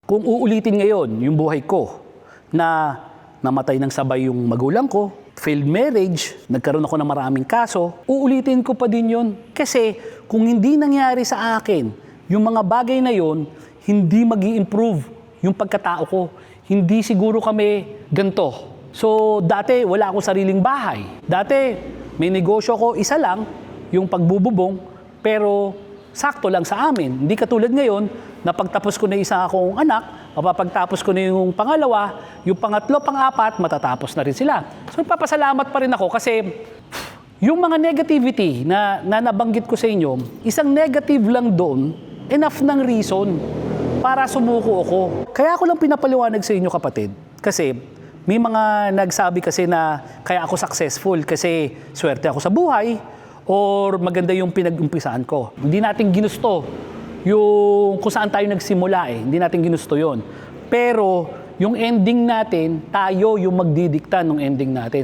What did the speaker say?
Kung uulitin ngayon yung buhay ko na namatay ng sabay yung magulang ko, failed marriage, nagkaroon ako ng maraming kaso, uulitin ko pa din yun. Kasi kung hindi nangyari sa akin, yung mga bagay na yun, hindi mag-i-improve yung pagkatao ko. Hindi siguro kami ganito. So, dati wala akong sariling bahay. Dati may negosyo ko, isa lang, yung pagbububong, pero sakto lang sa amin. Hindi katulad ngayon, na pagtapos ko na isa akong anak, mapapagtapos ko na yung pangalawa, yung pangatlo, pang-apat, matatapos na rin sila. So, papasalamat pa rin ako kasi yung mga negativity na nabanggit ko sa inyo, isang negative lang doon, enough ng reason para sumuko ako. Kaya ako lang pinapaliwanag sa inyo, kapatid, kasi may mga nagsabi kasi na kaya ako successful kasi swerte ako sa buhay or maganda yung pinag-umpisaan ko. Hindi natin ginusto yung kung saan tayo nagsimula eh. Hindi natin ginusto yon. Pero yung ending natin, tayo yung magdidikta ng ending natin.